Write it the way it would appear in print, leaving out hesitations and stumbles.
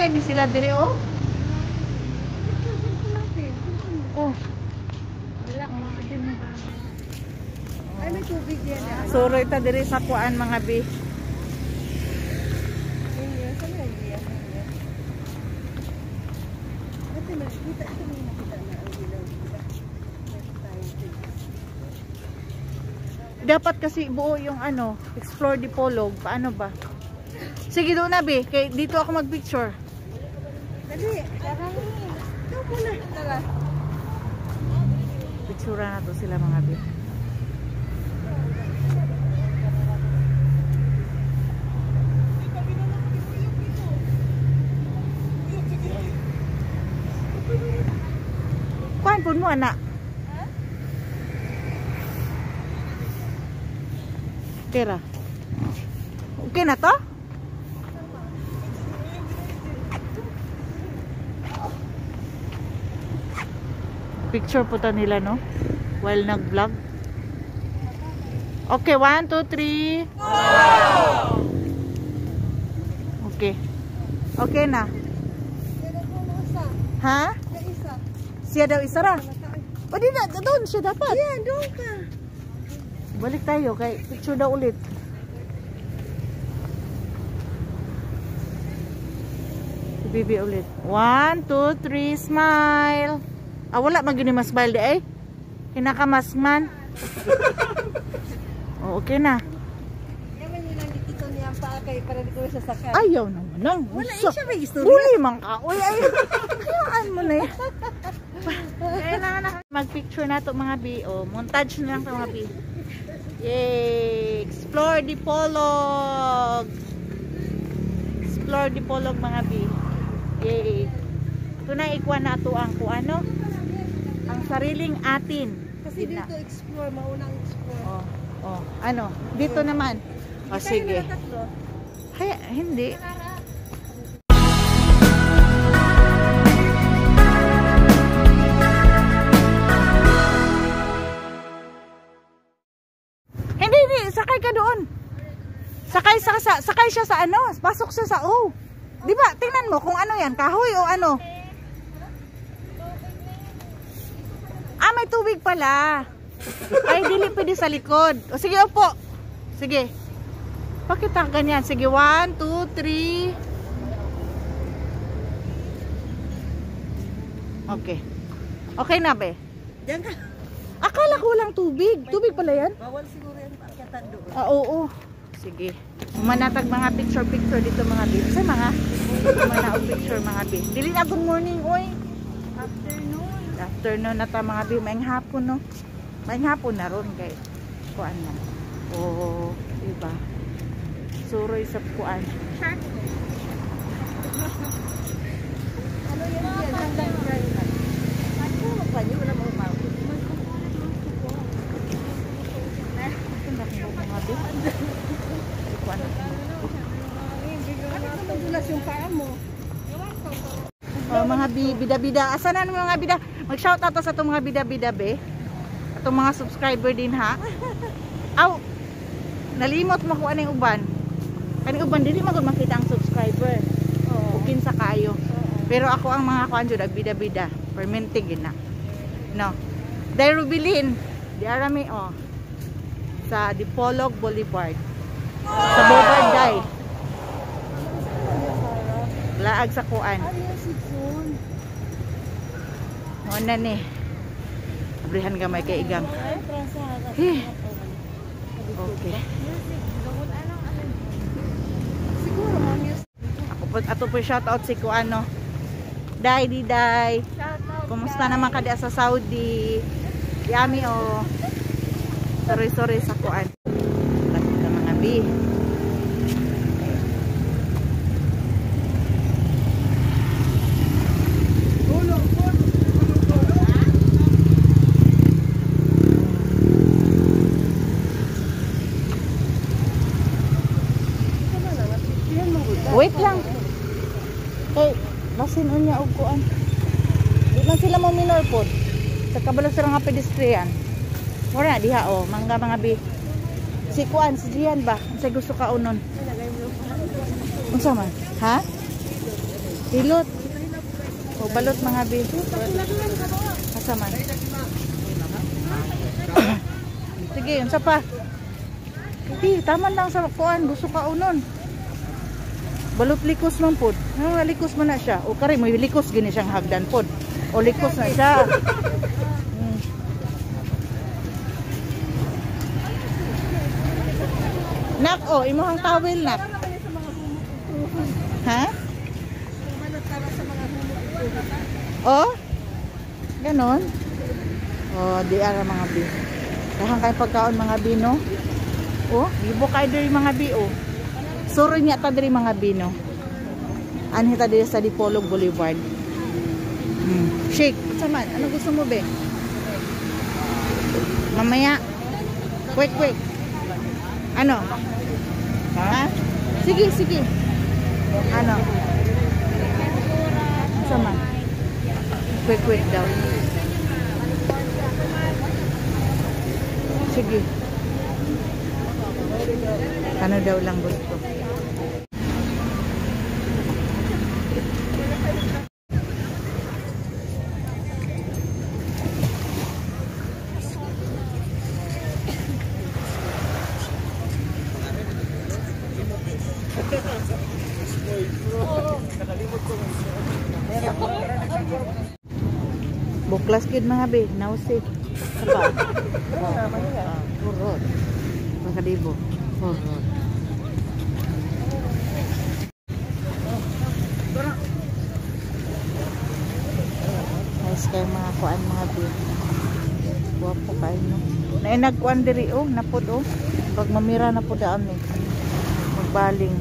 Nakasakay ni sila dire oh. Oh. Wala mga din. Ay may tubig yan. Suro ita dire sa kuan mga bi. Dapat kasi buo yung ano, explore Dipolog. Paano ba? Sige doon na be, kay dito ako mag-picture. Dali, ito muna. Tara. Picture na to sila mga be. Kuan pun mo anak. Tira. Okay na to? Picture po to nila no? While nag-vlog. Okay, 1, 2, 3. Wow! Okay. Okay na. Ha? Siya daw isa ra. O di na, doon siya dapat. Yan, doon ka. Balik tayo kay picture daw ulit. Si Bibi ulit. 1, 2, 3, smile. Ah, wala magini mas smile di ay. Kinakamas man. Oh, okay na. Yaman nilang dito niya ang paa kay para di ko sasakay. Ayaw naman nang. Wala siya may istorya. Buli man ka. Uy, ay. Hayaan mo na eh. Kailangan na mag-picture na to mga bi. Oh, montage na lang to mga bi. Yay! Explore Dipolog! Explore Dipolog mga bi. Yay! Ito na ikuha na ito ang ano? Ang sariling atin. Kasi dito explore, maunang explore. Oh, oh, ano? Dito naman. Oh, sige. Hay, hindi. Hindi, sakay ka doon. Sakay siya sa ano, pasok siya sa O. Di ba? Tingnan mo kung ano yan, kahoy o ano. Ah, may tubig pala. Ay, dili pwede sa likod. O sige, opo. Sige. Pakita ganyan. Sige, 1, 2, 3. Okay. Okay na, be? Diyan ka. Akala ko walang tubig. Tubig pala yan? Bawal siguro yan pakyatan doon. Ah, oo. Sige. Manatag mga picture dito mga bi. Sa mga manaog picture mga bi. Dili na good morning, oy. Afternoon na ta mga bi. Maing hapon, no? Maing hapon na ron kay kuan na. Oo, diba? Suroy sa kuan. Ano yun yan? Ano pa yun? Wala mo mawag. Yung paa mo. Oh, mga bida-bida. Asan na mga bida? Mag-shoutout sa itong mga bida-bida be. Itong mga subscriber din ha. Aw, nalimot mo kung ano yung uban. Kaning uban, dili magod makita ang subscriber. Ukin sa kayo. Pero ako ang mga kuan jud bida-bida. Fermenting na. No. Dairubilin. Di arami oh. Sa Dipolog Boulevard. Sa Boulevard Day. Laag sa kuan. Muna ni. Abrihan gamay kay igang. Okay. Ako po ato po shout out si kuano. Day di day. Kumusta naman ka sa Saudi? Yummy oh. Sorry sa kuan. Sa mga bi. Wait lang. Kay basin unya og kuan. Di man sila mo minor pod. Sa kabalo sila nga pedestrian. Wala diha oh, mangga mga bi. Si kuan si Jian ba? Unsay gusto ka unon? Unsa man? Ha? Hilot. O balot mga bi. Asa man? Sige, unsa pa? Hindi, tama lang sa kuan, gusto ka unon. Balot likos man pod. Likos man na siya. O kare mo likos gini siyang hagdan pod. O likos na siya. Nak, imuhang towel nak. Ha? Ganon. Di ara mga bi. Dahan kay pagkaon mga bino. Gibo kay diri mga bi Suro niya ta diri mga bino. Anhi ta diri sa Dipolog Boulevard. Shake. Saman, ano gusto mo be? Mamaya. Quick. Ano? Ha? Sige. Ano? Saman. Quick daw. Sige. Ano daw lang gusto? Buklas kid mga be, nausi. Sapa. Urot. Makadibo. Urot. Nice kayo mga kuan mga be. Guwapo kayo no. Nainagkuan diri napod pag mamira na po daan magbaling.